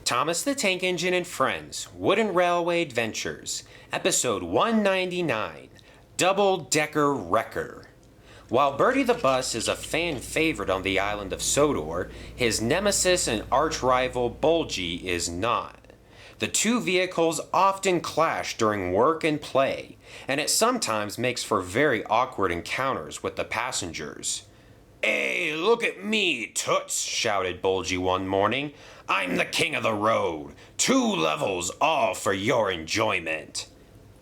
Thomas the Tank Engine and Friends, Wooden Railway Adventures, Episode 199, Double-Decker Wrecker. While Bertie the Bus is a fan favorite on the island of Sodor, his nemesis and arch-rival Bulgy is not. The two vehicles often clash during work and play, and it sometimes makes for very awkward encounters with the passengers. "Hey, look at me, toots," shouted Bulgy one morning. "I'm the king of the road. 2 levels, all for your enjoyment."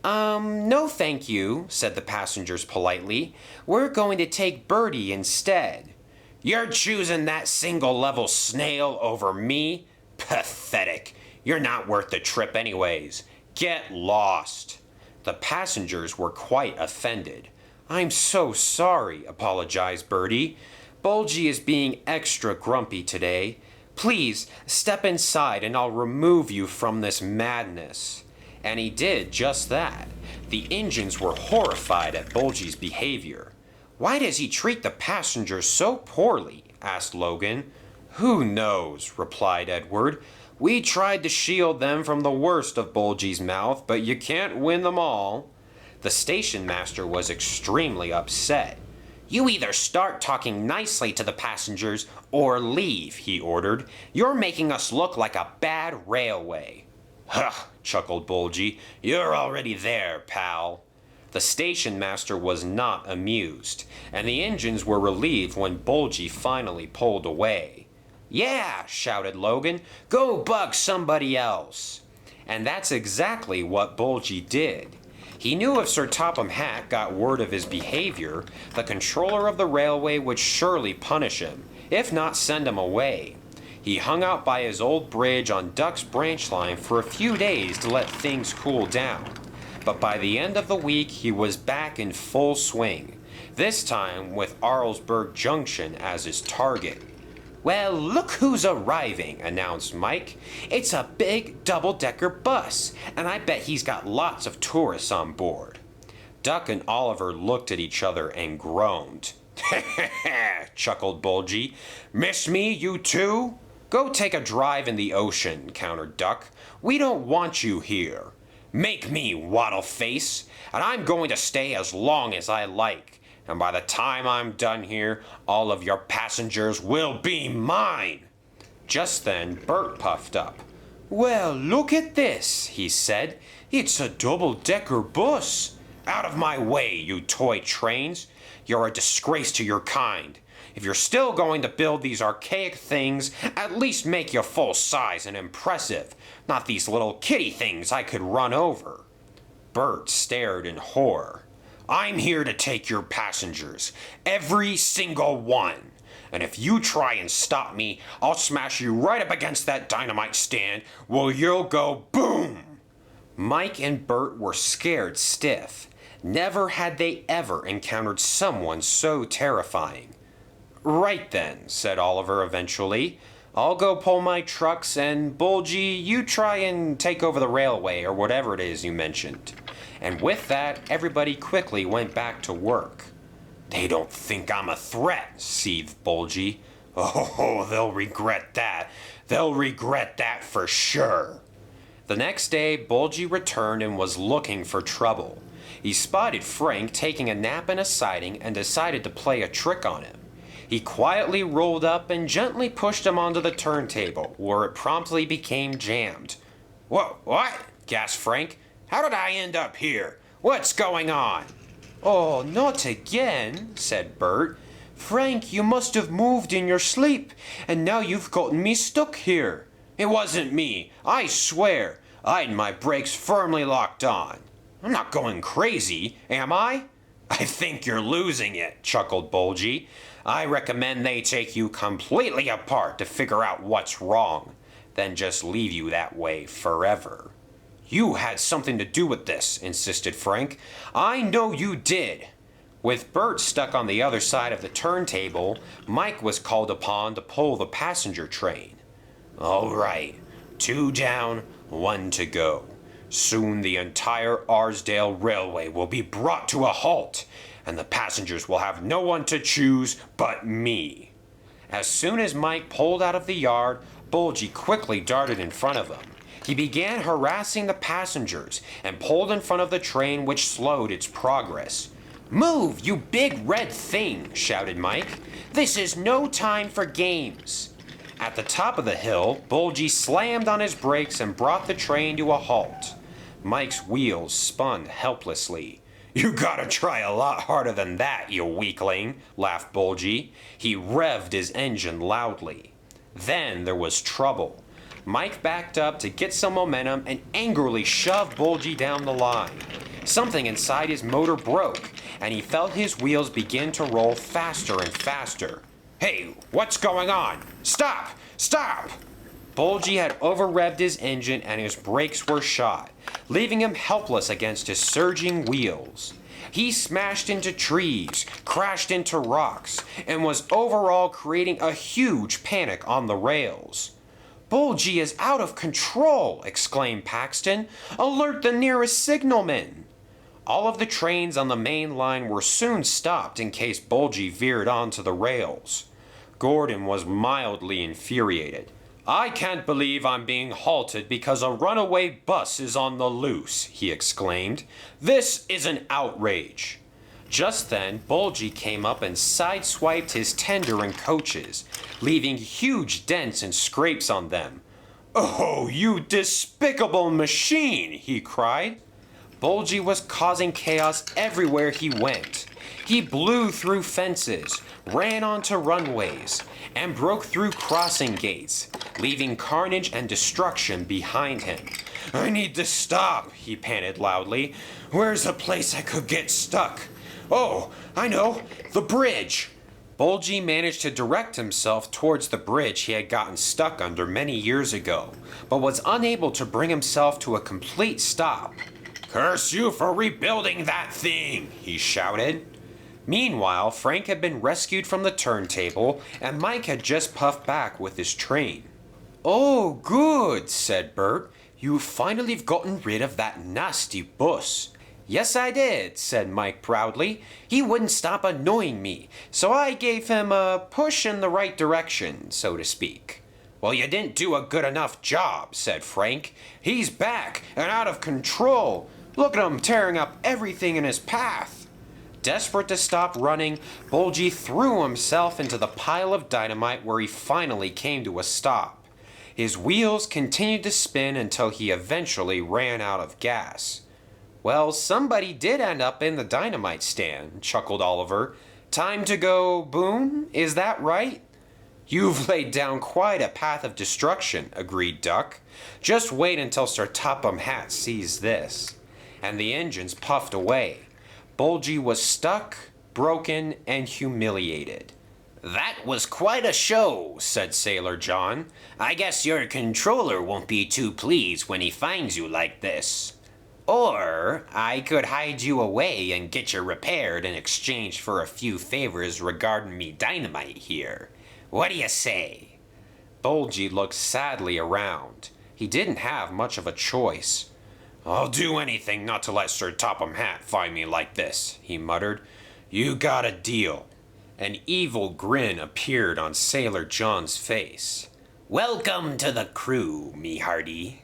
No thank you," said the passengers politely. "We're going to take Bertie instead." "You're choosing that single-level snail over me? Pathetic. You're not worth the trip anyways. Get lost." The passengers were quite offended. "I'm so sorry," apologized Bertie. "Bulgy is being extra grumpy today. Please, step inside and I'll remove you from this madness." And he did just that. The engines were horrified at Bulgy's behavior. "Why does he treat the passengers so poorly?" asked Logan. "Who knows?" replied Edward. "We tried to shield them from the worst of Bulgy's mouth, but you can't win them all." The station master was extremely upset. "You either start talking nicely to the passengers or leave," he ordered. "You're making us look like a bad railway." "Huh," chuckled Bulgy. "You're already there, pal." The station master was not amused, and the engines were relieved when Bulgy finally pulled away. "Yeah," shouted Logan, "go bug somebody else." And that's exactly what Bulgy did. He knew if Sir Topham Hatt got word of his behavior, the controller of the railway would surely punish him, if not send him away. He hung out by his old bridge on Duck's Branch Line for a few days to let things cool down. But by the end of the week, he was back in full swing, this time with Arlesburg Junction as his target. "Well, look who's arriving," announced Mike. "It's a big double-decker bus, and I bet he's got lots of tourists on board." Duck and Oliver looked at each other and groaned. "Heh," chuckled Bulgy. "Miss me, you two?" "Go take a drive in the ocean," countered Duck. "We don't want you here." "Make me, Waddle-face, and I'm going to stay as long as I like. And by the time I'm done here, all of your passengers will be mine." Just then, Bert puffed up. "Well, look at this," he said. "It's a double-decker bus." "Out of my way, you toy trains. You're a disgrace to your kind. If you're still going to build these archaic things, at least make you full size and impressive, not these little kitty things I could run over." Bert stared in horror. "I'm here to take your passengers, every single one. And if you try and stop me, I'll smash you right up against that dynamite stand where you'll go boom." Mike and Bert were scared stiff. Never had they ever encountered someone so terrifying. "Right then," said Oliver eventually. "I'll go pull my trucks, and Bulgy, you try and take over the railway or whatever it is you mentioned." And with that, everybody quickly went back to work. "They don't think I'm a threat," seethed Bulgy. "Oh, they'll regret that. They'll regret that for sure." The next day, Bulgy returned and was looking for trouble. He spotted Frank taking a nap in a siding and decided to play a trick on him. He quietly rolled up and gently pushed him onto the turntable, where it promptly became jammed. What?" gasped Frank. "How did I end up here? What's going on?" "Oh, not again," said Bert. "Frank, you must have moved in your sleep, and now you've gotten me stuck here." "It wasn't me, I swear. I had my brakes firmly locked on. I'm not going crazy, am I?" "I think you're losing it," chuckled Bulgy. "I recommend they take you completely apart to figure out what's wrong, then just leave you that way forever." "You had something to do with this," insisted Frank. "I know you did." With Bert stuck on the other side of the turntable, Mike was called upon to pull the passenger train. "All right, 2 down, 1 to go. Soon the entire Arsdale Railway will be brought to a halt, and the passengers will have no one to choose but me." As soon as Mike pulled out of the yard, Bulgy quickly darted in front of him. He began harassing the passengers and pulled in front of the train, which slowed its progress. "Move, you big red thing!" shouted Mike. "This is no time for games." At the top of the hill, Bulgy slammed on his brakes and brought the train to a halt. Mike's wheels spun helplessly. "You gotta try a lot harder than that, you weakling," laughed Bulgy. He revved his engine loudly. Then there was trouble. Mike backed up to get some momentum and angrily shoved Bulgy down the line. Something inside his motor broke, and he felt his wheels begin to roll faster and faster. "Hey, what's going on? Stop! Stop!" Bulgy had over-revved his engine and his brakes were shot, leaving him helpless against his surging wheels. He smashed into trees, crashed into rocks, and was overall creating a huge panic on the rails. "Bulgy is out of control!" exclaimed Paxton. "Alert the nearest signalman!" All of the trains on the main line were soon stopped in case Bulgy veered onto the rails. Gordon was mildly infuriated. "I can't believe I'm being halted because a runaway bus is on the loose," he exclaimed. "This is an outrage." Just then, Bulgy came up and sideswiped his tender and coaches, leaving huge dents and scrapes on them. "Oh, you despicable machine!" he cried. Bulgy was causing chaos everywhere he went. He blew through fences, ran onto runways, and broke through crossing gates, leaving carnage and destruction behind him. "I need to stop," he panted loudly. "Where's a place I could get stuck? Oh, I know, the bridge." Bulgy managed to direct himself towards the bridge he had gotten stuck under many years ago, but was unable to bring himself to a complete stop. "Curse you for rebuilding that thing!" he shouted. Meanwhile, Frank had been rescued from the turntable, and Mike had just puffed back with his train. "Oh, good," said Bert. "You've finally gotten rid of that nasty bus." "Yes, I did," said Mike proudly. "He wouldn't stop annoying me, so I gave him a push in the right direction, so to speak." "Well, you didn't do a good enough job," said Frank. "He's back and out of control. Look at him tearing up everything in his path." Desperate to stop running, Bulgy threw himself into the pile of dynamite where he finally came to a stop. His wheels continued to spin until he eventually ran out of gas. "Well, somebody did end up in the dynamite stand," chuckled Oliver. "Time to go boom, is that right?" "You've laid down quite a path of destruction," agreed Duck. "Just wait until Sir Topham Hatt sees this." And the engines puffed away. Bulgy was stuck, broken, and humiliated. "That was quite a show," said Sailor John. "I guess your controller won't be too pleased when he finds you like this. Or I could hide you away and get you repaired in exchange for a few favors regarding me dynamite here. What do you say?" Bulgy looked sadly around. He didn't have much of a choice. "I'll do anything not to let Sir Topham Hatt find me like this," he muttered. "You got a deal." An evil grin appeared on Sailor John's face. "Welcome to the crew, me hearty."